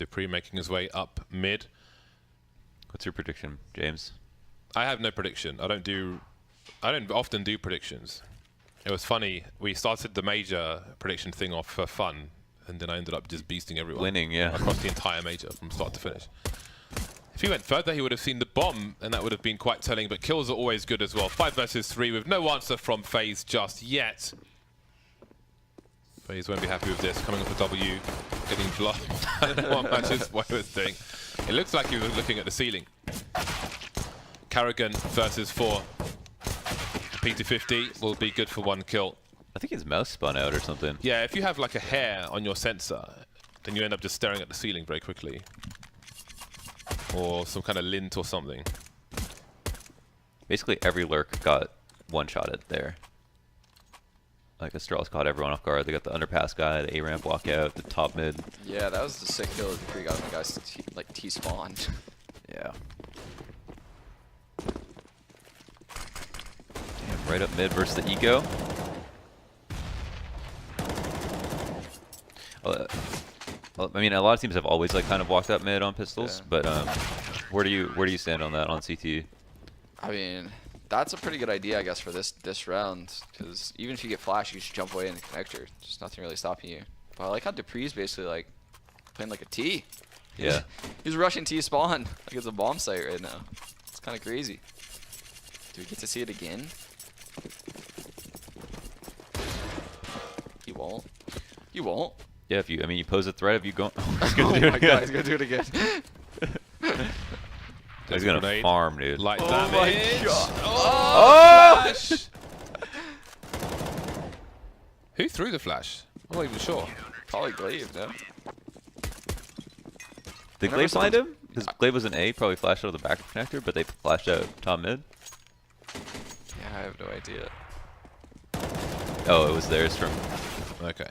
Dupree making his way up mid. What's your prediction, James? I have no prediction. I don't often do predictions. It was funny. We started the major prediction thing off for fun, and then I ended up just beasting everyone. Winning, yeah. Across the entire major from start to finish. If he went further, he would have seen the bomb, and that would have been quite telling, but kills are always good as well. 5 versus 3 with no answer from FaZe just yet. FaZe won't be happy with this. Coming up a W, getting blocked. I don't know what Match's boy was doing. It looks like he was looking at the ceiling. Carrigan versus 4. P250 will be good for 1 kill. I think his mouse spun out or something. Yeah, if you have like a hair on your sensor, then you end up just staring at the ceiling very quickly. Or some kind of lint or something. Basically every lurk got one-shotted there. Like Astralis caught everyone off guard. They got the underpass guy, the A-ramp walkout, the top mid. Yeah, that was the sick kill that Dupree got on the guy's like T-spawn. Yeah. Damn, right up mid versus the eco. I mean, a lot of teams have always like kind of walked up mid on pistols, yeah. But where do you stand on that on CT? I mean, that's a pretty good idea, I guess, for this round, because even if you get flash, you just jump away in the connector. There's nothing really stopping you. But I like how Dupree's basically like playing like a T. Yeah. He's rushing T spawn like it's a bomb site right now. It's kind of crazy. Do we get to see it again? You won't. You won't. Yeah, if you, I mean, you pose a threat, if you go. Oh my god, he's gonna do it again. He's gonna farm, dude. Light damage. My god. Oh! Flash! Who threw the flash? I'm not even sure. Probably Glaive, no? Did Glaive blind him? Because Glaive was an A, probably flashed out of the back connector, but they flashed out top mid. Yeah, I have no idea. Oh, it was theirs from. Okay.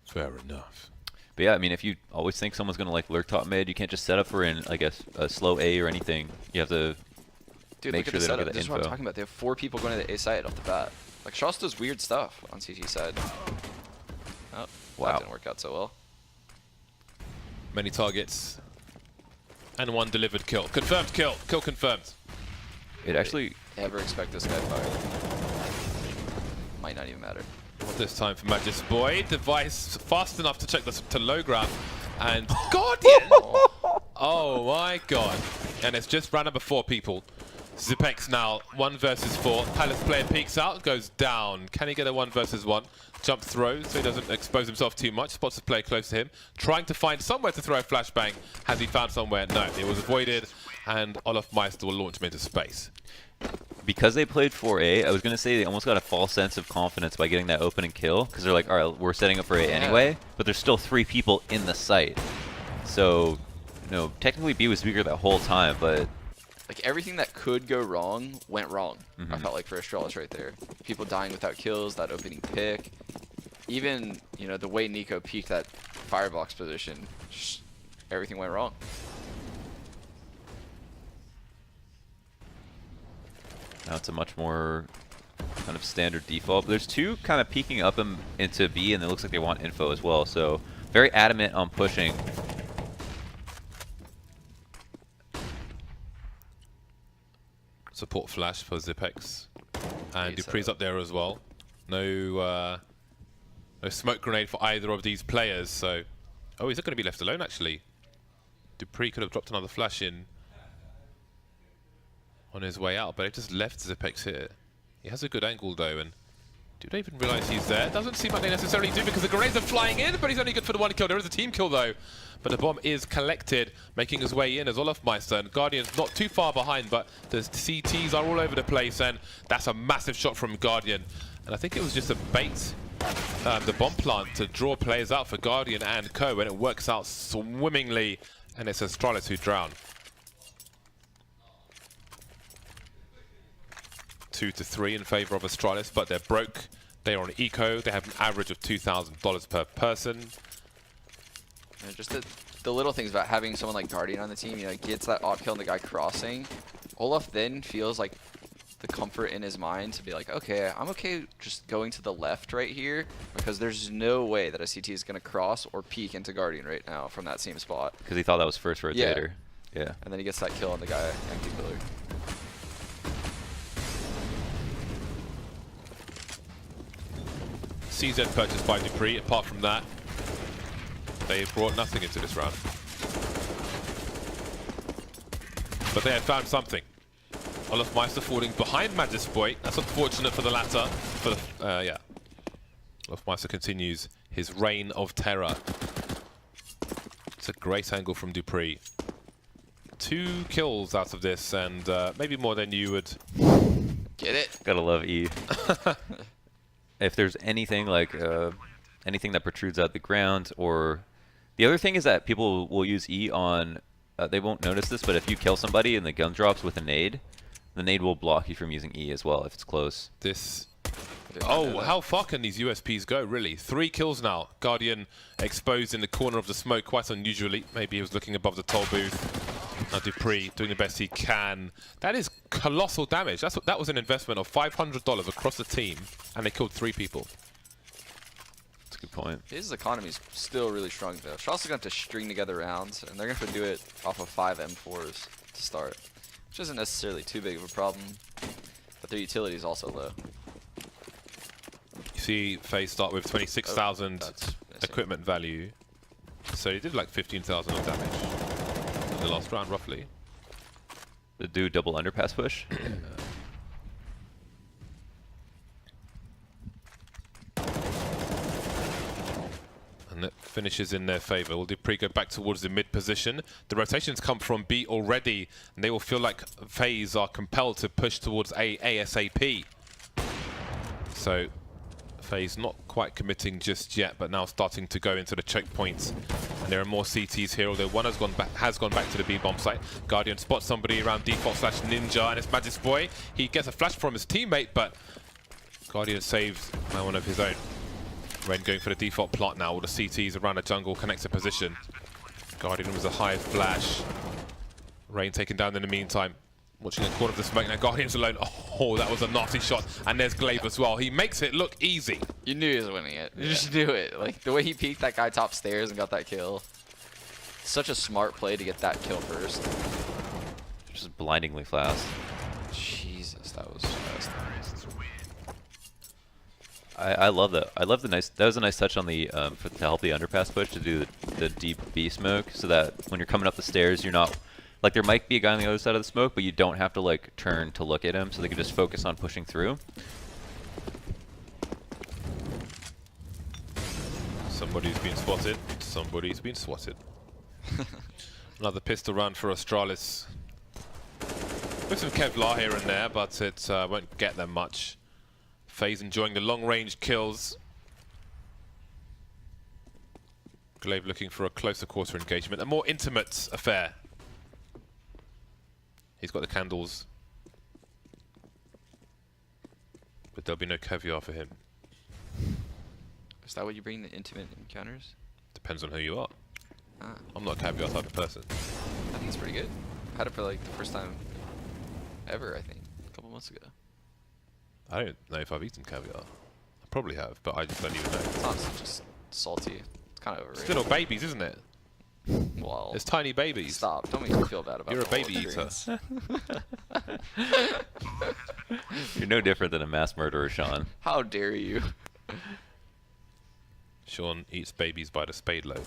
Fair enough. But yeah, I mean, if you always think someone's gonna like lurk top mid, you can't just set up for I guess a slow A or anything. You have to make sure they don't get the This is info. what I'm talking about. They have 4 people going to the A side off the bat. Like Shoss does weird stuff on CT side. Oh, wow. That didn't work out so well. Many targets and 1 delivered kill. Confirmed kill. Kill confirmed. It actually. Never expect this guy fired. Might not even matter. Not this time for Magis Boy. Device fast enough to check this to low grab. And Guardian! Oh my god. And it's just round number 4 people. Zipex now 1 versus 4. Palace player peeks out, goes down. Can he get a 1 versus 1? Jump throw so he doesn't expose himself too much. Spots a player close to him. Trying to find somewhere to throw a flashbang. Has he found somewhere? No, it was avoided. And Olaf Meister will launch him into space. Because they played 4A, I was going to say they almost got a false sense of confidence by getting that opening kill. Because they're like, all right, we're setting up for A anyway. But there's still 3 people in the site. So, you know, technically B was weaker that whole time, but... Like, everything that could go wrong went wrong. I felt like for Astralis right there. People dying without kills, that opening pick. Even, you know, the way Nico peeked that firebox position, just everything went wrong. Now it's a much more kind of standard default. But there's 2 kind of peeking up into B, and it looks like they want info as well. So very adamant on pushing. Support flash for Zipex. And Dupree's up there as well. No smoke grenade for either of these players, so... Oh, he's not going to be left alone, actually. Dupree could have dropped another flash in on his way out, but he just left Zipex here. He has a good angle, though, and do they even realize he's there? Doesn't seem like they necessarily do because the grenades are flying in, but he's only good for the 1 kill. There is a team kill, though. But the bomb is collected, making his way in as Olaf Meister. And Guardian's not too far behind, but the CTs are all over the place, and that's a massive shot from Guardian. And I think it was just a bait, the bomb plant, to draw players out for Guardian and Co, and it works out swimmingly, and it's Astralis who drown. 2-3 in favor of Astralis, but they're broke. They are on eco. They have an average of $2,000 per person. You know, just the little things about having someone like Guardian on the team, you know, gets that op kill on the guy crossing. Olaf then feels like the comfort in his mind to be like, okay, I'm okay just going to the left right here because there's no way that a CT is going to cross or peek into Guardian right now from that same spot. Because he thought that was first rotator. Yeah. And then he gets that kill on the guy empty pillar. CZ purchased by Dupree. Apart from that, they brought nothing into this round. But they had found something. Olaf Meister falling behind Magisboy. That's unfortunate for the latter. For the, yeah. Olaf Meister continues his reign of terror. It's a great angle from Dupree. 2 kills out of this, and maybe more than you would. Get it? Gotta love E. If there's anything like anything that protrudes out the ground, or the other thing is that people will use E on. They won't notice this, but if you kill somebody and the gun drops with a nade, the nade will block you from using E as well if it's close. This. Oh, how far can these USPs go, really? 3 kills now. Guardian exposed in the corner of the smoke, quite unusually. Maybe he was looking above the toll booth. Now Dupree doing the best he can. That is colossal damage. That was an investment of $500 across the team, and they killed 3 people. That's a good point. His economy is still really strong, though. Charles is going to have to string together rounds, and they're going to have to do it off of 5 M4s to start, which isn't necessarily too big of a problem, but their utility is also low. You see FaZe start with 26,000 equipment value, so he did like 15,000 of damage in the last round, roughly. The do double underpass push. And it finishes in their favor. Will Dupree go back towards the mid position? The rotations come from B already, and they will feel like FaZe are compelled to push towards A ASAP. So FaZe not quite committing just yet, but now starting to go into the checkpoints. And there are more CTs here, although one has gone back to the B-bomb site. Guardian spots somebody around default/ninja, and it's Magisboy. He gets a flash from his teammate, but Guardian saves by one of his own. Ren going for the default plot now. All the CTs around the jungle connects a position. Guardian was a high flash. Rain taken down in the meantime. Watching a corner of the smoke now. Guardian's alone. Oh, that was a nasty shot. And there's Glaive as well. He makes it look easy. You knew he was winning it. You just knew it. Like the way he peeked that guy top stairs and got that kill. Such a smart play to get that kill first. Just blindingly fast. Jesus, that was fast. I love that. I love the nice. That was a nice touch on the to help the underpass push to do the deep B smoke, so that when you're coming up the stairs, you're not like there might be a guy on the other side of the smoke, but you don't have to like turn to look at him, so they can just focus on pushing through. Somebody's been spotted. Somebody's been swatted. Another pistol run for Astralis. With some Kevlar here and there, but it won't get them much. FaZe enjoying the long-range kills. Glaive looking for a closer quarter engagement, a more intimate affair. He's got the candles, but there'll be no caviar for him. Is that what you bring, the intimate encounters? Depends on who you are. Ah. I'm not a caviar type of person. I think it's pretty good. I had it for like the first time ever, I think, a couple months ago. I don't know if I've eaten caviar. I probably have, but I just don't even know. It's not just salty. It's kind of overrated. It's little babies, isn't it? Well, It's tiny babies. stop. Don't make me feel bad about You're a the whole baby eater. experience. You're no different than a mass murderer, Sean. How dare you? Sean eats babies by the spade load.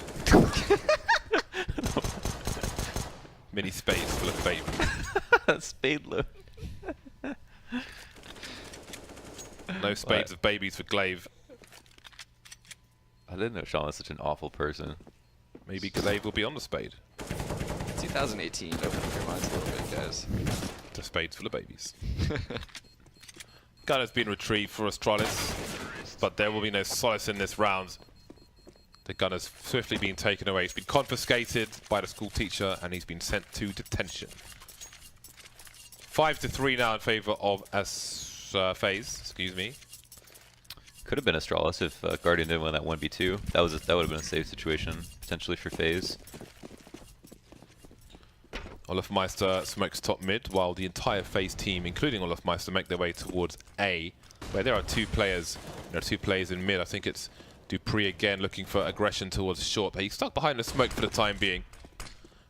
Mini spades full of babies. Spade load. No spades of babies for Glaive. I didn't know Sean was such an awful person. Maybe Glaive will be on the spade. 2018. Open your minds a little bit, guys. The spade's full of babies. Gun has been retrieved for Astralis, but there will be no solace in this round. The gun has swiftly been taken away. It's been confiscated by the school teacher, and he's been sent to detention. 5-3 now in favor of FaZe. Excuse me. Could have been Astralis if Guardian didn't win that 1v2. That would have been a safe situation potentially for FaZe. Olofmeister smokes top mid, while the entire FaZe team, including Olofmeister, make their way towards A, where there are two players. There are two players in mid. I think it's Dupree again looking for aggression towards short, but he's stuck behind the smoke for the time being.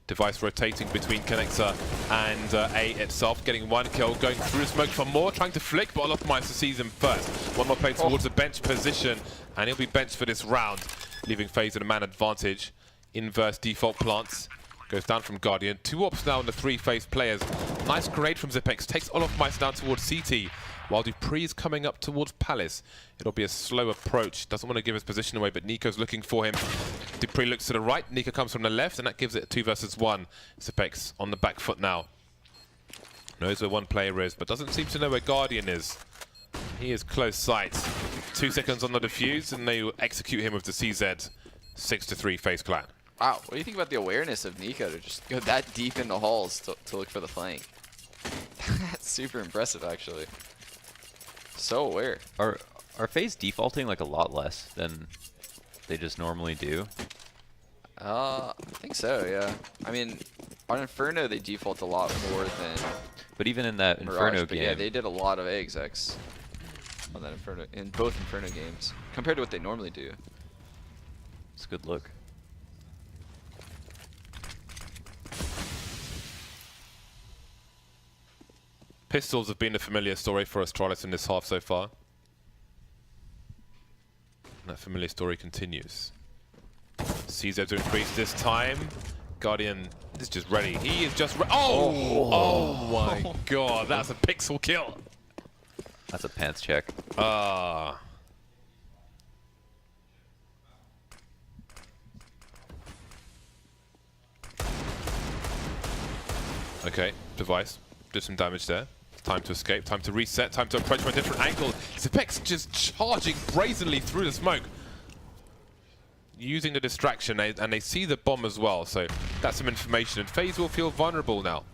Device rotating between Connector and A itself, getting one kill, going through the smoke for more, trying to flick, but Olofmeister sees him first. One more play towards the bench position, and he'll be benched for this round, leaving FaZe at a man advantage. Inverse default plants. Goes down from Guardian. 2 ops now in the 3 FaZe players. Nice grenade from Zipex. Takes Olofmeister down towards CT, while Dupree is coming up towards Palace. It'll be a slow approach. Doesn't want to give his position away, but Nico's looking for him. Dupree looks to the right. Nico comes from the left, and that gives it a 2 versus 1. Zipex on the back foot now. Knows where one player is, but doesn't seem to know where Guardian is. He is close sight. 2 seconds on the defuse, and they will execute him with the CZ. 6-3 FaZe clan. Wow, what do you think about the awareness of Nico to just go that deep in the halls to look for the flank? That's super impressive, actually. So aware. Are FaZe defaulting like a lot less than they just normally do? I think so, yeah. I mean, on Inferno they default a lot more than. But even in that Mirage, Inferno but game, yeah, they did a lot of execs on that Inferno in both Inferno games compared to what they normally do. it's a good look. Pistols have been a familiar story for Astralis in this half so far. And that familiar story continues. CZ to increase this time. Guardian is just ready. He is just oh my god, that's a pixel kill. That's a pants check. Ah. Okay, Device did some damage there. Time to escape, time to reset, time to approach from a different angle. Zipex just charging brazenly through the smoke. Using the distraction, and they see the bomb as well, so that's some information. And FaZe will feel vulnerable now.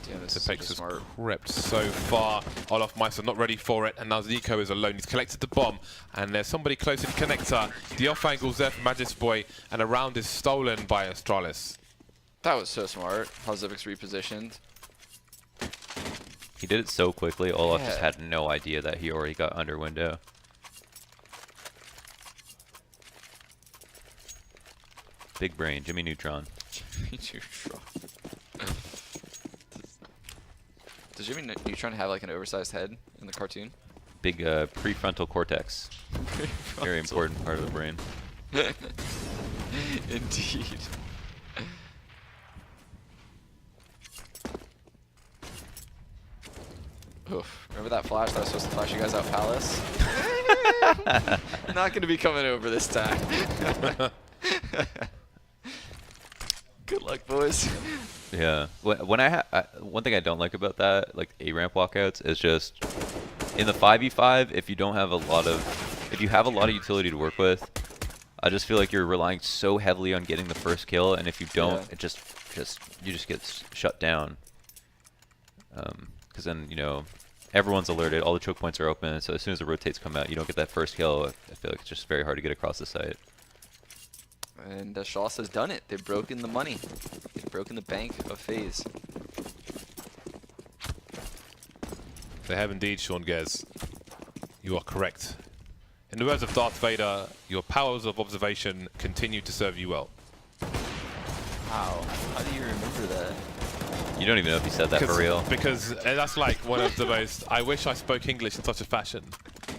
Damn, this Zipex is has smart. crept so far. Olofmeister not ready for it, and now Nico is alone. He's collected the bomb, and there's somebody close in Connector. The off angle's there for Magisboy, and a round is stolen by Astralis. That was so smart. How Zipex repositioned. He did it so quickly, Olaf just Yeah. had no idea that he already got under window. Big brain, Jimmy Neutron. Does Jimmy Neutron have like an oversized head in the cartoon? Big prefrontal cortex. Very important part of the brain. Indeed. Oof. Remember that flash that I was supposed to flash you guys out Palace? Not going to be coming over this time. Good luck, boys. Yeah. When one thing I don't like about that, like A-ramp walkouts, is just in the 5v5, if you have a lot of utility to work with, I just feel like you're relying so heavily on getting the first kill, and if you don't, Yeah. it you just get shut down. Because then, you know, everyone's alerted, all the choke points are open, so as soon as the rotates come out, you don't get that first kill. I feel like it's just very hard to get across the site. And Shaws has done it. They've broken the money. They've broken the bank of FaZe. They have indeed, Sean Gez. You are correct. In the words of Darth Vader, your powers of observation continue to serve you well. Wow. How do you remember that? You don't even know if he said that for real. Because that's like one of the most... I wish I spoke English in such a fashion.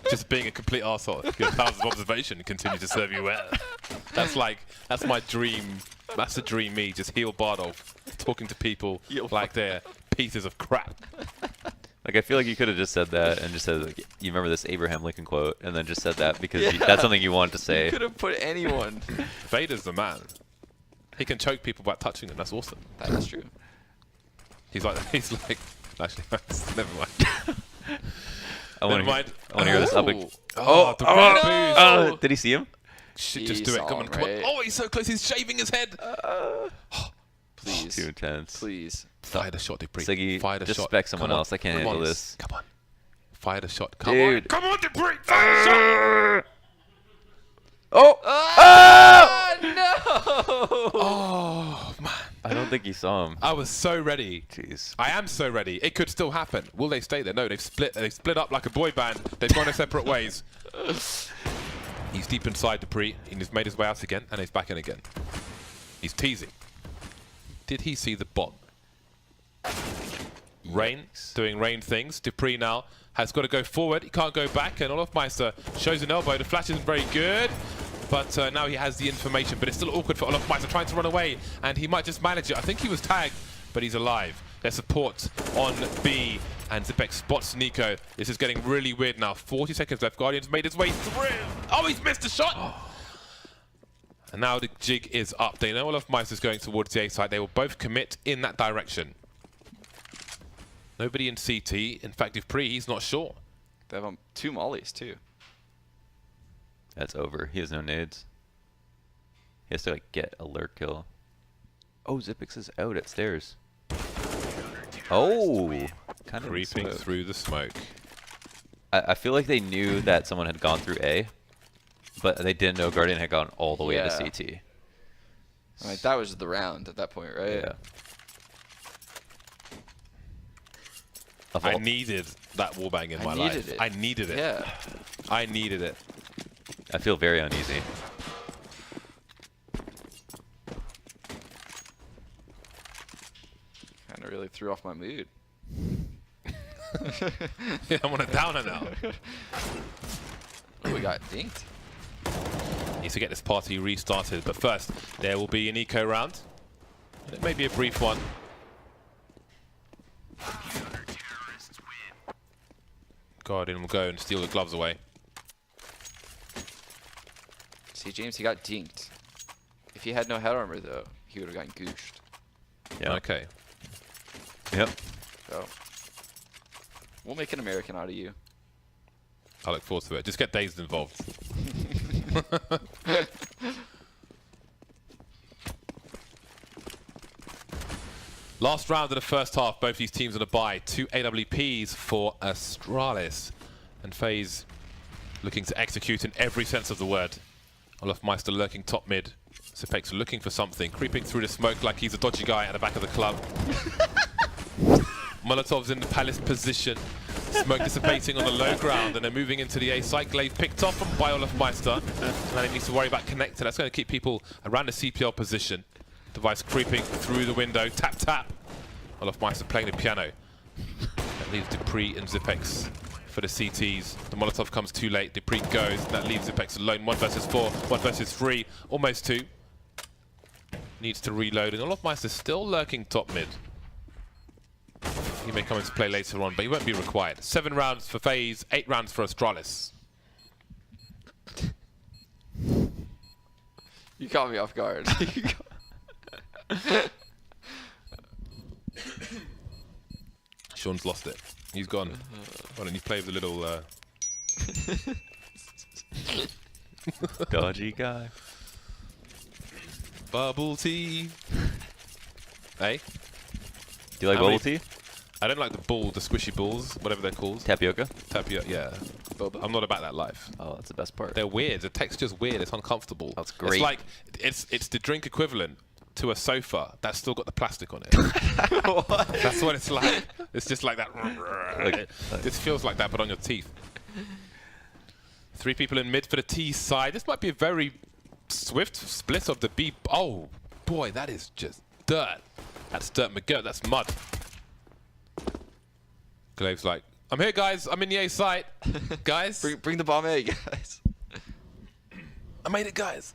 Just being a complete arsehole. Your powers of observation continue to serve you well. That's my dream. That's the dream me, just heel Bardolph, talking to people like they're pieces of crap. Like, I feel like you could have just said that and just said, like, you remember this Abraham Lincoln quote, and then just said that because that's something you wanted to say. You could have put anyone. Vader's the man. He can choke people by touching them. That's awesome. That is true. He's like, actually, never mind. I want to hear this epic. The red booze. Did he see him? Shit, He just do it. saw Come on, him, come on. right? Oh, he's so close. He's shaving his head. Please. Too intense. Please. Fire the shot, Dupree. Siggy, Fire the just shot. spec someone Come on. else. I can't Come handle on. this. Come on. Fire the shot. Come Dude. on. Come on, Dupree. Fire the shot. Oh! Oh, no! Oh, man. I don't think he saw him. I was so ready. Jeez. I am so ready. It could still happen. Will they stay there? No, they've split up like a boy band. They've gone their separate ways. He's deep inside Dupree. He's made his way out again, and he's back in again. He's teasing. Did he see the bomb? Rain, doing Rain things. Dupree now has got to go forward. He can't go back, and Olofmeister shows an elbow. The flash isn't very good, but now he has the information. But it's still awkward for Olofmeister trying to run away, and he might just manage it. I think he was tagged, but he's alive. There's support on B, and Zipek spots Nico. This is getting really weird now. 40 seconds left. Guardian's made his way through. Oh, he's missed a shot! Oh. And now the jig is up. They know Olofmeister's going towards the A side. They will both commit in that direction. Nobody in CT. In fact, if Pre, he's not sure. They have 2 mollies too. That's over. He has no nades. He has to like get a lurk kill. Oh, Zipix is out at stairs. Oh, kind of creeping through the smoke. I feel like they knew that someone had gone through A, but they didn't know Guardian had gone all the way to CT. Like, that was the round at that point, right? Yeah. I needed that wallbang in my life. I needed it. Yeah. I needed it. I feel very uneasy. Kind of really threw off my mood. Yeah, I'm on a downer now. Oh, we got dinked. Needs to get this party restarted, but first there will be an eco round. And it may be a brief one. Guardian will go and steal the gloves away. See, James, he got dinked. If he had no head armor, though, he would have gotten gooshed. Yeah. Okay. Yep. So, we'll make an American out of you. I look forward to it. Just get Dazed involved. Last round of the first half, both these teams on a bye. 2 AWPs for Astralis. And FaZe looking to execute in every sense of the word. Olofmeister lurking top mid. Zipex looking for something, creeping through the smoke like he's a dodgy guy at the back of the club. Molotov's in the palace position. Smoke dissipating on the low ground, and they're moving into the A site. Glaive picked off by Olofmeister. And he needs to worry about connector. That's going to keep people around the CPL position. Device creeping through the window. Tap, tap. Olofmeister playing the piano. That leaves Dupree and Zipex for the CTs. The Molotov comes too late. Dupree goes. And that leaves Zipex alone. 1 versus 4. 1 versus 3. Almost 2. Needs to reload. And Olofmeister still lurking top mid. He may come into play later on, but he won't be required. 7 rounds for FaZe. 8 rounds for Astralis. You caught me off guard. Sean's lost it. He's gone. Why don't you play with the little... Dodgy guy. Bubble tea. Hey? Do you like bubble tea? I don't like the squishy balls, whatever they're called. Tapioca? Tapioca, yeah. Boba? I'm not about that life. Oh, that's the best part. They're weird. The texture's weird. It's uncomfortable. That's great. It's like it's the drink equivalent to a sofa that's still got the plastic on it. What? That's what it's like. It's just like that. This feels like that, but on your teeth. 3 people in mid for the T side. This might be a very swift split of the B. Oh boy, that is just dirt. That's dirt McGirt. That's mud. Glaive's like, I'm here, guys. I'm in the A site, guys. Bring the bomb A, guys. I made it, guys.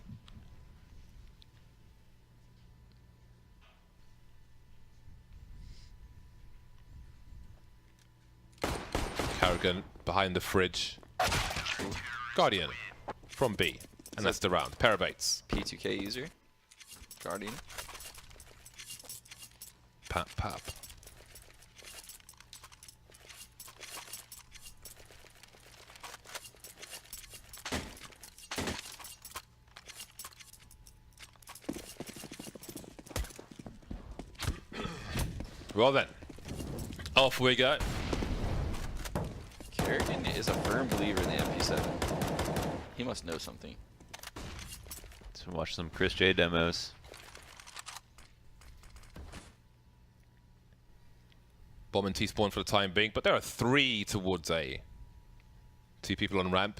Carrigan behind the fridge. Guardian from B. And that's the round. Parabates. P2K user. Guardian. Pap, pap. Well then, off we go. Kerrigan is a firm believer in the MP7. He must know something. Let's watch some Chris J demos. Bomb and T-spawn for the time being, but there are 3 towards A. 2 people on ramp.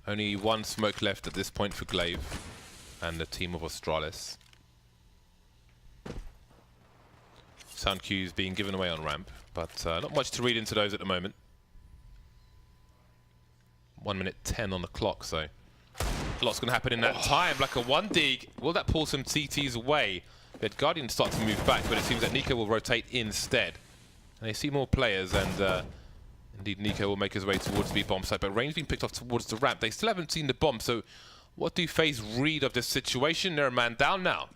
Only 1 smoke left at this point for Glaive and the team of Astralis. Sound cues being given away on ramp, but not much to read into those at the moment. 1 minute 10 on the clock, so a lot's going to happen in that time. Like a 1 dig, will that pull some TTs away? We had Guardian start to move back, but it seems that Nico will rotate instead. And they see more players, and indeed Nico will make his way towards the bomb site, but Rain's been picked off towards the ramp. They still haven't seen the bomb, so what do FaZe read of this situation? They're a man down now.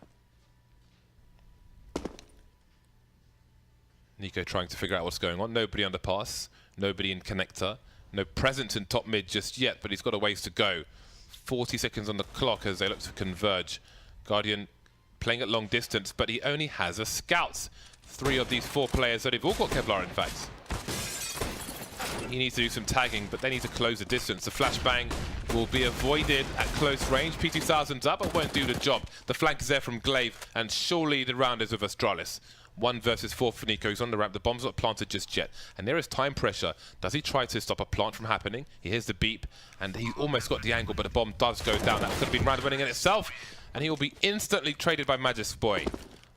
Nico trying to figure out what's going on. Nobody underpass, nobody in connector, no presence in top mid just yet, but he's got a ways to go. 40 seconds on the clock as they look to converge. Guardian playing at long distance, but he only has a scout. 3 of these 4 players, so they've all got Kevlar in fact. He needs to do some tagging, but they need to close the distance. The flashbang will be avoided at close range. PT1000's up, but won't do the job. The flank is there from Glaive, and surely the round is with Astralis. 1 versus 4 for Nico. He's on the ramp. The bomb's not planted just yet. And there is time pressure. Does he try to stop a plant from happening? He hears the beep, and he almost got the angle, but the bomb does go down. That could have been round winning in itself, and he will be instantly traded by Magis Boy.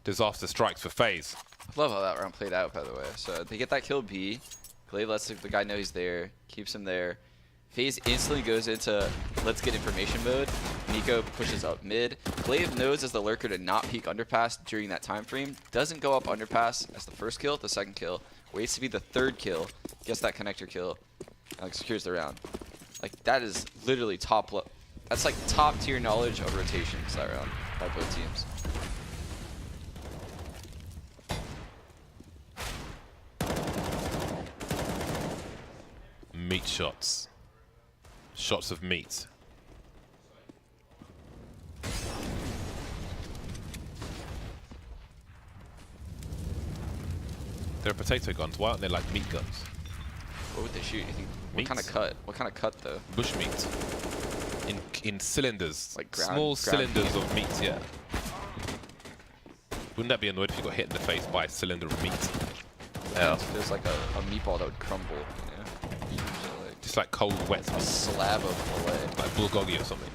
Disaster strikes for FaZe. I love how that round played out, by the way. So they get that kill B. Glaive lets the guy know he's there, keeps him there. FaZe instantly goes into let's get information mode. Nico pushes up mid. Glaive knows as the lurker to not peek underpass during that time frame. Doesn't go up underpass as the first kill, the second kill. Waits to be the 3rd kill. Gets that connector kill. And secures the round. Like that is literally that's like top tier knowledge of rotations that round by both teams. Meat shots. Shots of meat. They're potato guns. Why aren't they like meat guns? What would they shoot? You think? What Meat? kind of cut? What kind of cut though? Bush meat. In cylinders. Like small cylinders of meat, yeah. Wouldn't that be annoyed if you got hit in the face by a cylinder of meat? Yeah. There's like a meatball that would crumble, you know? Like Just like cold, wet a meat. slab of filet. Like bulgogi or something.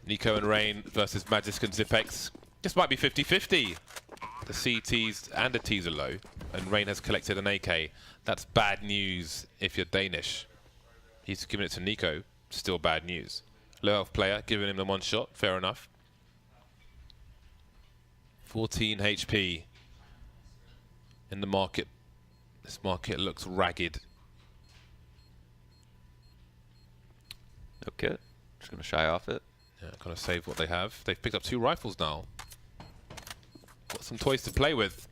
Nico and Rain versus Magisk and Zipex. This might be 50-50. The CTs and the Ts are low, and Rain has collected an AK. That's bad news if you're Danish. He's giving it to Nico. Still bad news. Low health player, giving him the 1 shot. Fair enough. 14 HP in the market. This market looks ragged. No kit. Just gonna shy off it. Yeah, kind of save what they have. They've picked up 2 rifles now. Got some toys to play with.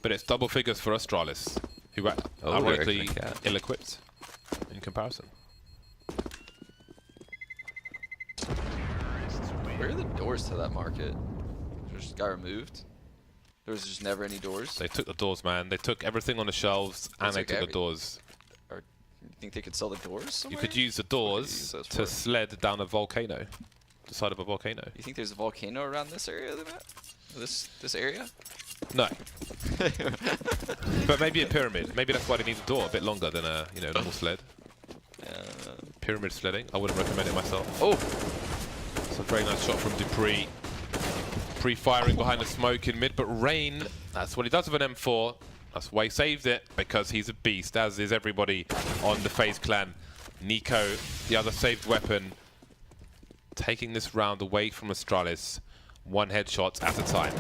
But it's double figures for Astralis, who are ironically ill-equipped in comparison. Where are the doors to that market? Just got removed? There was just never any doors? They took the doors, man. They took everything on the shelves, and they took the doors. Or you think they could sell the doors somewhere? You could use the doors to sled down a volcano. The side of a volcano. You think there's a volcano around this area of the map? This area? No. But maybe a pyramid. Maybe that's why they need a door a bit longer than a normal sled. Pyramid sledding. I wouldn't recommend it myself. Oh! It's a very nice shot from Dupree. Pre-firing behind the smoke in mid, but Rain, that's what he does with an M4. That's why he saved it, because he's a beast, as is everybody on the FaZe clan. Nico, the other saved weapon, taking this round away from Astralis. 1 headshot at a time.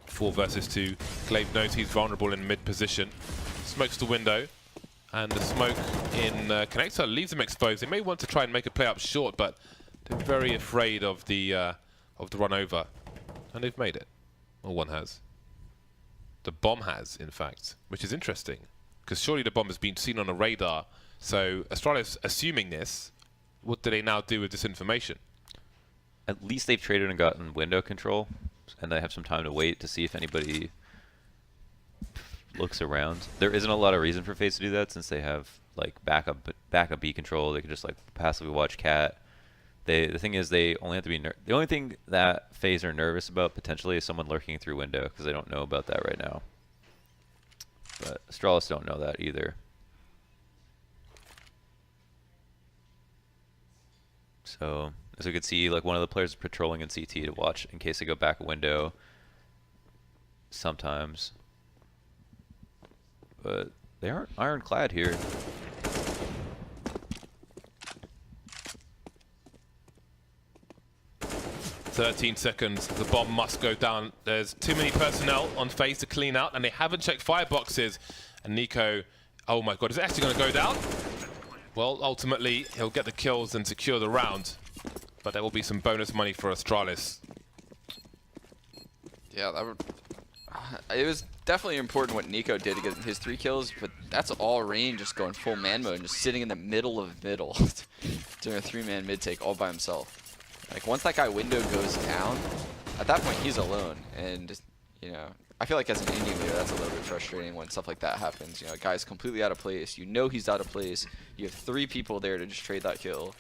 4 versus 2. Glaive knows he's vulnerable in mid position. Smokes the window. And the smoke in connector leaves him exposed. They may want to try and make a play up short, but they're very afraid of the run over. And they've made it. Well, one has. The bomb has, in fact, which is interesting. Because surely the bomb has been seen on a radar. So Astralis assuming this, what do they now do with this information? At least they've traded and gotten window control, and they have some time to wait to see if anybody looks around. There isn't a lot of reason for FaZe to do that, since they have like backup B control. They can just like passively watch cat, The thing is, they only have to be the only thing that FaZe are nervous about potentially is someone lurking through window, because they don't know about that right now. But Astralis don't know that either. So as we can see, like one of the players is patrolling in CT to watch in case they go back a window. Sometimes, but they aren't ironclad here. 13 seconds, the bomb must go down. There's too many personnel on FaZe to clean out, and they haven't checked fireboxes. And Nico, oh my god, is it actually going to go down? Well, ultimately, he'll get the kills and secure the round. But there will be some bonus money for Astralis. Yeah, that would... It was definitely important what Nico did to get his 3 kills, but that's all Rain just going full man mode and just sitting in the middle of middle. Doing a 3-man mid take all by himself. Like, once that guy window goes down, at that point he's alone. And, you know, I feel like as an Indian leader, that's a little bit frustrating when stuff like that happens. You know, a guy's completely out of place. You know he's out of place. You have 3 people there to just trade that kill.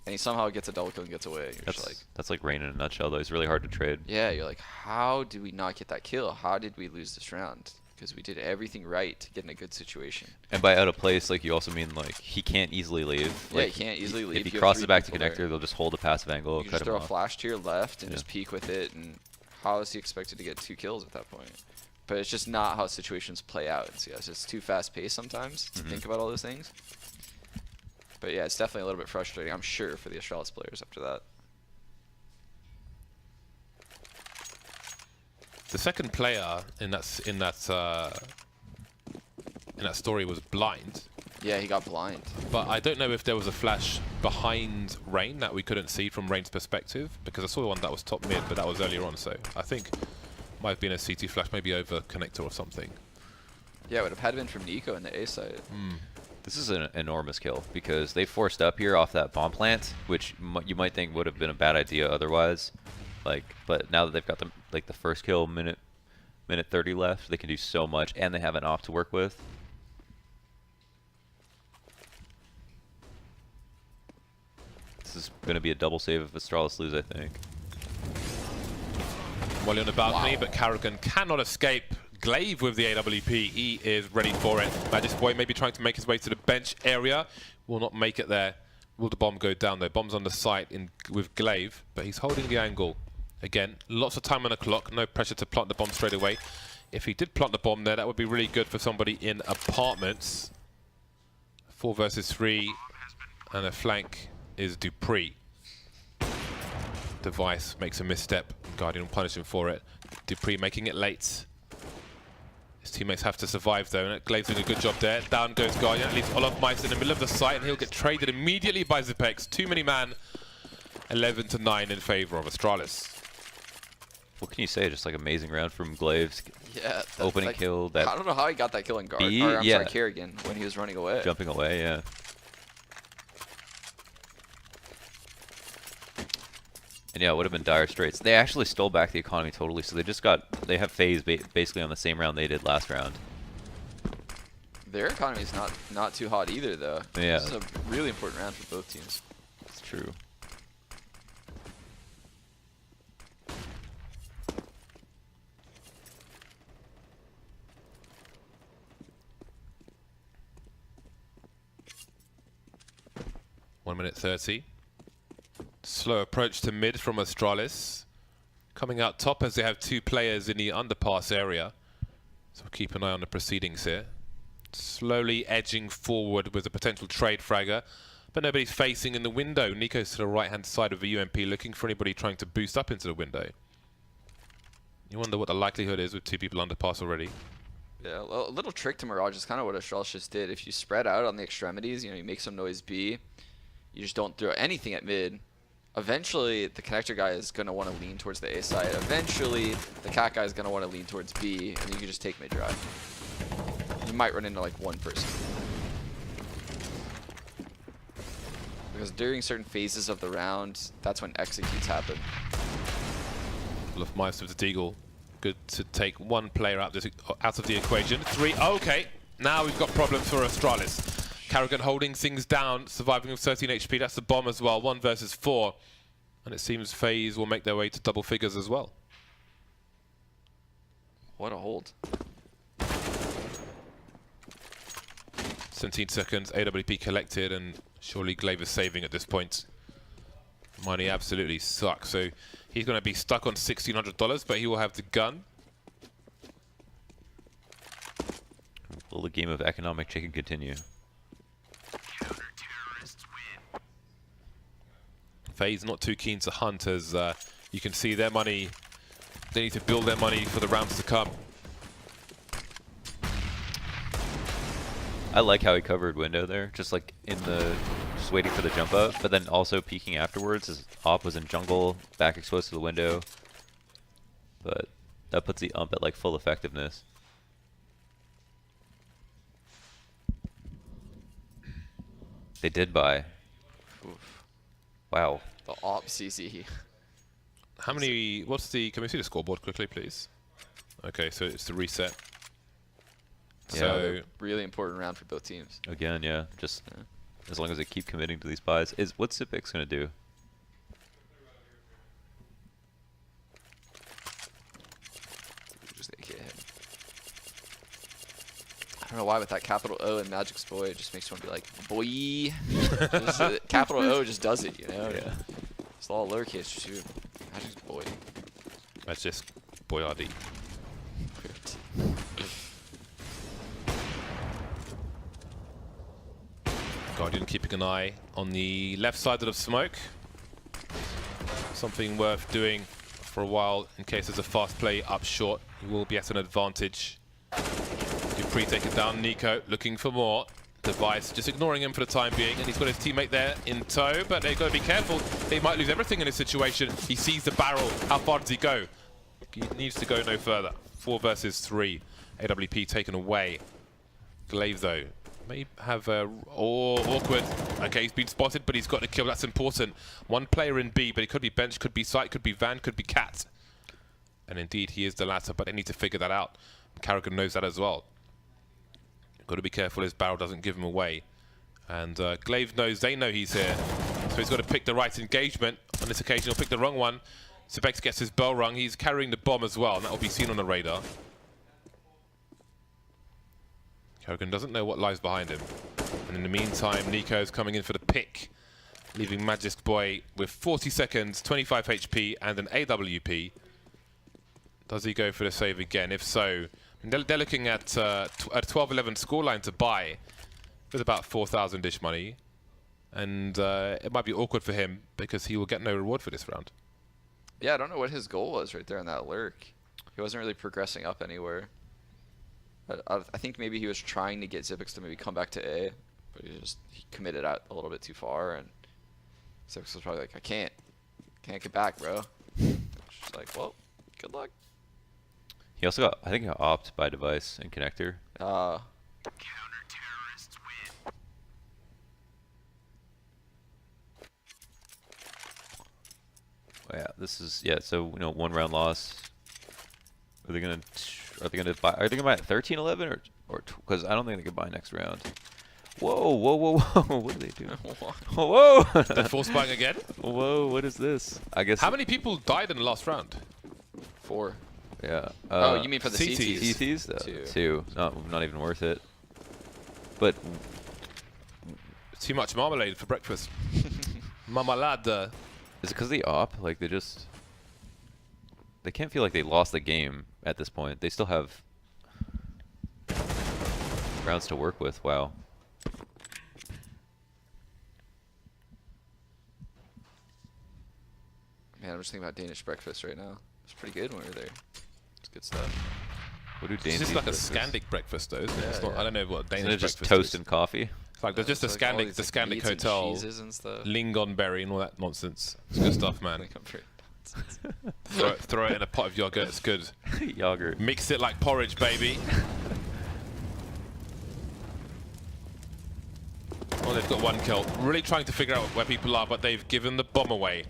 And he somehow gets a double kill and gets away. You're just like, that's like Rain in a nutshell, though. He's really hard to trade. yeah, you're like, how did we not get that kill? How did we lose this round? Because we did everything right to get in a good situation. And by out of place, like, you also mean, like, he can't easily leave. Yeah, like, he can't easily leave. If he You have crosses 3 back to people connector, there. they'll just hold a passive angle, You can cut just him throw a off. flash to your left and Yeah. just peek with it, and how is he expected to get 2 kills at that point? But it's just not how situations play out in CS. It's too fast-paced sometimes to think about all those things. But yeah, it's definitely a little bit frustrating, I'm sure, for the Astralis players after that. The second player in that story was blind. Yeah, he got blind. But I don't know if there was a flash behind Rain that we couldn't see from Rain's perspective, because I saw the one that was top mid, but that was earlier on, so I think might have been a CT flash, maybe over connector or something. Yeah, it would have had been from Nico in the A side. This is an enormous kill, because they forced up here off that bomb plant, which you might think would have been a bad idea otherwise. Like, but now that they've got the first kill, minute 30 left, they can do so much, and they have an op to work with. This is going to be a double save if Astralis lose, I think. Wally on the balcony, Wow. but Carrigan cannot escape. Glaive with the AWP, he is ready for it. Magic Boy maybe trying to make his way to the bench area. Will not make it there. Will the bomb go down though? Bomb's on the site with Glaive, but he's holding the angle. Again, lots of time on the clock, no pressure to plant the bomb straight away. If he did plant the bomb there, that would be really good for somebody in apartments. 4 versus 3, and a flank is Dupree. Device makes a misstep. Guardian will punish him for it. Dupree making it late. His teammates have to survive though, and Glaive's doing a good job there. Down goes Guardian, leaves Olaf Meister in the middle of the site, and he'll get traded immediately by Zipex. Too many man. 11-9 in favor of Astralis. What can you say? Just like amazing round from Glaives. Yeah. Opening kill. That I don't know how he got that kill in guard. B, Or, I'm yeah. sorry, Kerrigan, when he was running away. jumping away, yeah. And yeah, it would have been dire straits. They actually stole back the economy totally, so they have FaZe basically on the same round they did last round. Their economy is not too hot either, though. Yeah. This is a really important round for both teams. It's true. One minute 30. Slow approach to mid from Astralis. Coming out top as they have 2 players in the underpass area. So keep an eye on the proceedings here. Slowly edging forward with a potential trade fragger. But nobody's facing in the window. Nico's to the right-hand side of the UMP, looking for anybody trying to boost up into the window. You wonder what the likelihood is with 2 people underpass already. Yeah, a little trick to Mirage is kind of what Astralis just did. If you spread out on the extremities, you know, you make some noise B, you just don't throw anything at mid. Eventually, the connector guy is going to want to lean towards the A side. Eventually, the cat guy is going to want to lean towards B, and you can just take mid drive. You might run into like 1 person. Because during certain phases of the round, that's when executes happen. Olaf Meister with the Deagle. Good to take 1 player out of the equation. 3, okay. Now we've got problems for Astralis. Karrigan holding things down, surviving with 13 HP. That's the bomb as well. 1 versus 4. And it seems FaZe will make their way to double figures as well. What a hold. 17 seconds, AWP collected, and surely Glaive is saving at this point. Money absolutely sucks, so he's going to be stuck on $1,600, but he will have the gun. Will the game of economic chicken continue? FaZe not too keen to hunt, as you can see their money. They need to build their money for the rounds to come. I like how he covered window there, just like just waiting for the jump up, but then also peeking afterwards. His op was in jungle, back exposed to the window, but that puts the ump at like full effectiveness. They did buy. Oof. Wow. The op CC. How many, can we see the scoreboard quickly, please? Okay, so it's the reset. Yeah. So, Really important round for both teams. Again, yeah, just as long as they keep committing to these buys. What's Zipix gonna do? Just AK him. I don't know why with that capital O and Magic's boy, it just makes one be like, boy. Capital O just does it, you know? Yeah. It's all lowercase, just you. Magic's boy. that's just Boyardi. Guardian keeping an eye on the left side of the smoke. Something worth doing for a while in case there's a fast play up short. He will be at an advantage. Dupree taking down Nico, looking for more. Device just ignoring him for the time being, and he's got his teammate there in tow, but they've got to be careful. They might lose everything in this situation. He sees the barrel. How far does he go? He needs to go no further. 4 versus 3. AWP taken away. Glaive though may have awkward. Okay, he's been spotted, but he's got a kill. That's important. One player in B, but it could be bench, could be site, could be van, could be cat. And indeed, he is the latter, but they need to figure that out. Karrigan knows that as well. Got to be careful his barrel doesn't give him away. And Glaive knows they know he's here, so he's got to pick the right engagement. On this occasion, he'll pick the wrong one. Zepex gets his bell rung. He's carrying the bomb as well, and that will be seen on the radar. Karrigan doesn't know what lies behind him. And in the meantime, Nico's coming in for the pick, leaving Magic's boy with 40 seconds, 25 HP, and an AWP. Does he go for the save again? If so, they're looking at a 12-11 scoreline to buy with about 4,000-ish money. And it might be awkward for him because he will get no reward for this round. Yeah, I don't know what his goal was right there in that lurk. He wasn't really progressing up anywhere. I think maybe he was trying to get Zipix to maybe come back to A, but he committed out a little bit too far, and Zipix was probably like, I can't get back, bro. Just like, well, good luck. He also got, I think, he got opt by device and connector. Counter-terrorists win. Oh, yeah, this is So 1 round loss. Are they gonna buy? Are they gonna buy at 13-11 or because I don't think they could buy next round. Whoa, whoa, whoa, whoa! What do they do? Whoa! They're force buying again. Whoa! What is this? I guess. How many people died in the last round? 4. Yeah. Oh, you mean for the CTs? CTs? 2. Not even worth it. But Too much marmalade for breakfast. Marmalade. is it because the op? Like they can't feel like they lost the game at this point. They still have rounds to work with. Wow. Man, I'm just thinking about Danish breakfast right now. It's pretty good when we were there. It's good stuff. What do It's Danes just eat like a for breakfast? Scandic breakfast, though, isn't it? Yeah, It's not, yeah. I don't know what Danish Isn't it just breakfast toast is. and coffee? It's like there's just a It's like all Scandic, these, the like, Scandic meats and Hotel, cheeses and stuff. lingonberry and all that nonsense. It's good stuff, man. Throw it in a pot of yogurt. It's good. Yogurt. Mix it like porridge, baby. Oh, they've got 1 kill. Really trying to figure out where people are, but they've given the bomb away.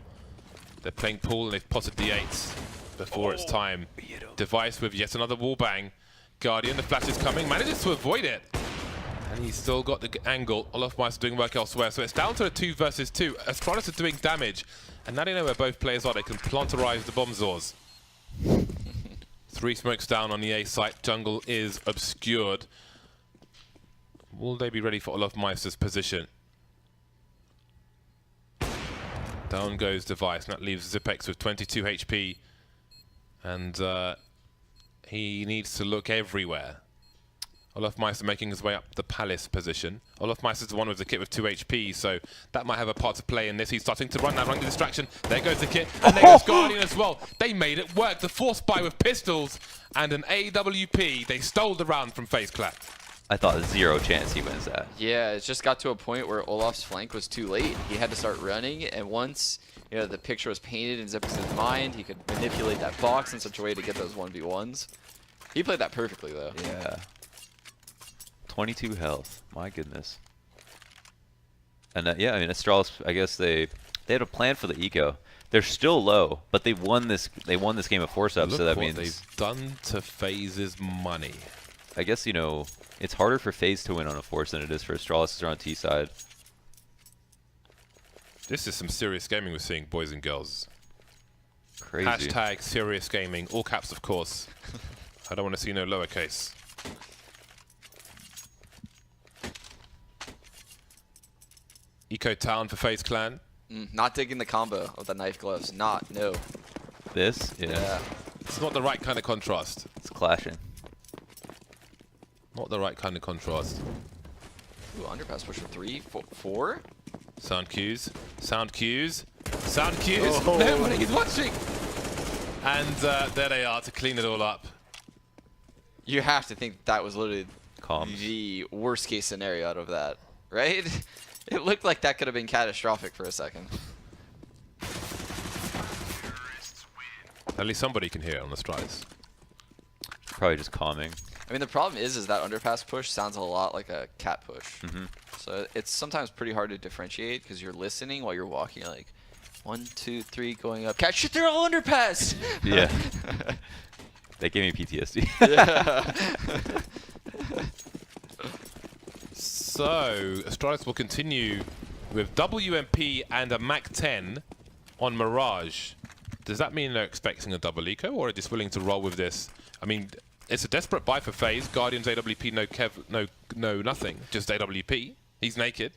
They're playing pool and they've potted D8s before it's time. Device with yet another wall bang. Guardian, the flash is coming, manages to avoid it. And he's still got the angle. Olofmeister doing work elsewhere. So it's down to a 2 versus 2. Astralis are doing damage. And now they know where both players are. They can planterize the bomb zors. 3 smokes down on the A site. Jungle is obscured. Will they be ready for Olofmeister's position? Down goes Device. And that leaves Zipex with 22 HP. And he needs to look everywhere. Olofmeister making his way up the Palace position. Olofmeister's the one with the kit with 2 HP, so that might have a part to play in this. He's starting to run now, running the distraction. There goes the kit, and there goes Guardian as well. They made it work. The force buy with pistols and an AWP. They stole the round from FaZe Clan. I thought 0 chance he wins that. Yeah, it just got to a point where Olaf's flank was too late. He had to start running, and once the picture was painted in Zipex's mind, he could manipulate that box in such a way to get those 1v1s. He played that perfectly, though. Yeah. 22 health. My goodness. And yeah, I mean, Astralis, I guess they had a plan for the eco. They're still low, but they won this game of force up, so that means they've done to FaZe's money. I guess, it's harder for FaZe to win on a force than it is for Astralis because they're on T side. This is some serious gaming we're seeing, boys and girls. Crazy. Hashtag serious gaming, all caps of course. I don't want to see no lowercase. Eco Town for FaZe Clan. Not digging the combo of the knife gloves. No. This? Yeah. It's not the right kind of contrast. It's clashing. Not the right kind of contrast. Ooh, underpass push for 3, 4. Sound cues. Sound cues. Sound cues. Oh. Nobody is watching. And there they are to clean it all up. You have to think that was literally Comms. the worst case scenario out of that, right? It looked like that could have been catastrophic for a second. At least somebody can hear it on the strides. Probably just calming. I mean, the problem is that underpass push sounds a lot like a cat push. So it's sometimes pretty hard to differentiate because you're listening while you're walking, like 1, 2, 3, going up. Cat shit, they're all underpass. Yeah. That gave me PTSD. Yeah. So, Astralis will continue with WMP and a MAC-10 on Mirage. Does that mean they're expecting a double eco, or are they just willing to roll with this? I mean, it's a desperate buy for FaZe. Guardians AWP, no nothing, just AWP. He's naked.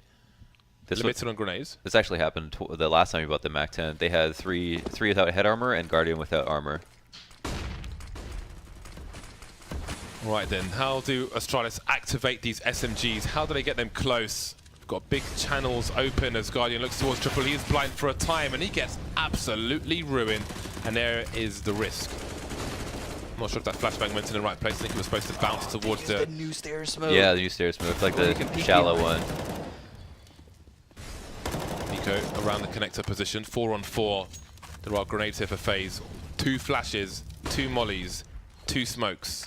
Limited on grenades. This actually happened the last time we bought the MAC-10. They had three without head armor and Guardian without armor. Right then, how do Astralis activate these SMGs? How do they get them close? Got big channels open as Guardian looks towards Triple. He is blind for a time and he gets absolutely ruined. And there is the risk. I'm not sure if that flashbang went in the right place. I think it was supposed to bounce towards the new stairs smoke. Yeah, the new stairs move, like the shallow one. Nico around the connector position, 4 on 4. There are grenades here for FaZe. 2 flashes, 2 mollies, 2 smokes.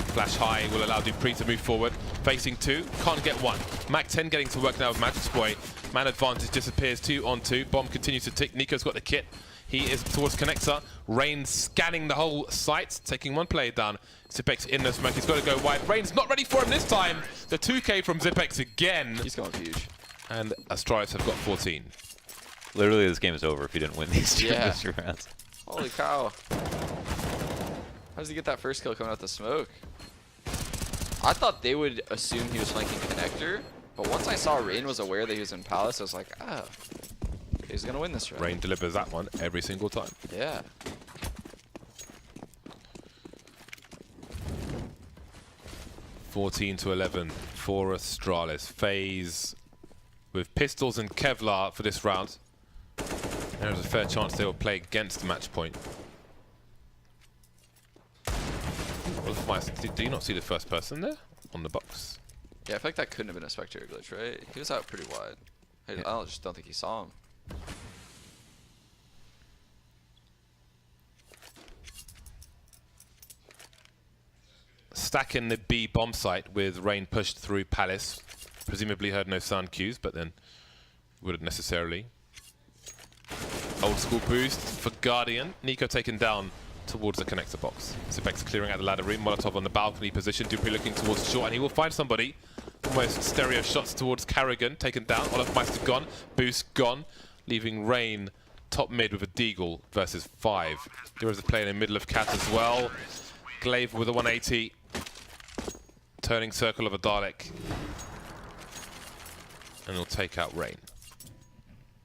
Flash high will allow Dupree to move forward. Facing 2, can't get 1. MAC-10 getting to work now with Magic Spray. Man advantage disappears, 2 on 2. Bomb continues to tick. Nico's got the kit. He is towards connector. Rain scanning the whole site, taking 1 player down. Zipex in the smoke. He's got to go wide. Rain's not ready for him this time. The 2K from Zipex again. He's going huge. And Astralis have got 14. Literally, this game is over if you didn't win these 2 rounds. Holy cow. How does he get that first kill coming out the smoke? I thought they would assume he was flanking connector, but once I saw Rain was aware that he was in Palace, I was like, oh, he's going to win this round. Rain delivers that one every single time. Yeah. (14-11) for Astralis. FaZe with pistols and Kevlar for this round. There's a fair chance they will play against match point. Do you not see the first person there on the box? Yeah, I feel like that couldn't have been a spectator glitch, right? He was out pretty wide. I just don't think he saw him. Stacking the B bomb site with Rain pushed through Palace. Presumably heard no sound cues, but then wouldn't necessarily. Old school boost for Guardian. Nico taken down. towards the connector box. Zipex clearing out the ladder room. Molotov on the balcony position. Dupree looking towards short, and he will find somebody. Almost stereo shots towards Carrigan, taken down. Olofmeister gone. Boost gone. Leaving Rain top mid with a Deagle versus 5. There is a player in the middle of Cat as well. Glaive with a 180. Turning circle of a Dalek. And he'll take out Rain.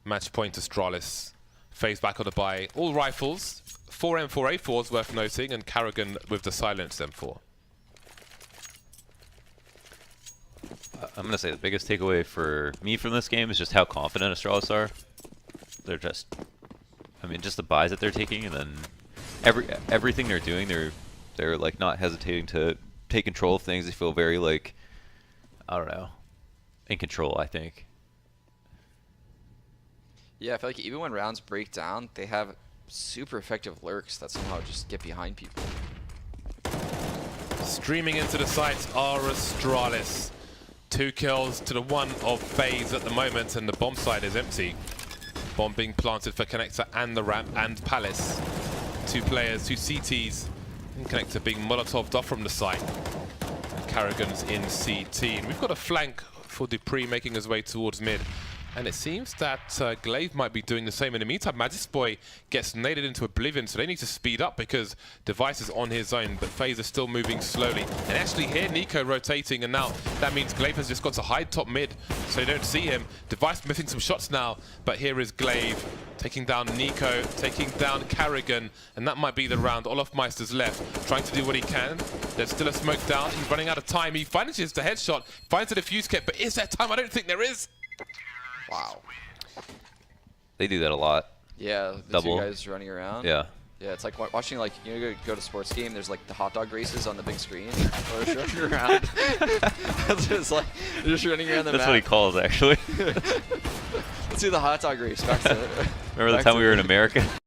Match point Astralis. FaZe back on the buy. All rifles. 4 M4A4s worth noting, and Carrigan with the silenced M4. I'm going to say the biggest takeaway for me from this game is just how confident Astralis are. They're just, I mean, just the buys that they're taking, and then everything they're doing, they're like not hesitating to take control of things. They feel very like, I don't know, in control, I think. Yeah, I feel like even when rounds break down, they have super effective lurks that somehow just get behind people. Streaming into the sites are Astralis. 2 kills to the 1 of FaZe at the moment, and the bomb side is empty. Bomb being planted for Connector and the ramp and Palace. 2 players, 2 CTs, and Connector being Molotoved off from the site. And Carrigan's in CT. And we've got a flank for Dupree making his way towards mid. And it seems that Glaive might be doing the same. In the meantime, Magisboy gets naded into oblivion, so they need to speed up because Device is on his own, but FaZe is still moving slowly. And actually here, Nico rotating, and now that means Glaive has just got to hide top mid, so they don't see him. Device missing some shots now, but here is Glaive taking down Nico, taking down Carrigan, and that might be the round. Olofmeister's left, trying to do what he can. There's still a smoke down. He's running out of time. He manages the headshot, finds the defuse kit, but is there time? I don't think there is. Wow. They do that a lot. Yeah, the Double. 2 guys running around. Yeah. Yeah, it's like watching, like, you know, go to a sports game, there's like the hot dog races on the big screen. Or just running around. It's just like, they're just running around the That's map. what he calls, actually. Let's do the hot dog race back to Remember the time we were in America?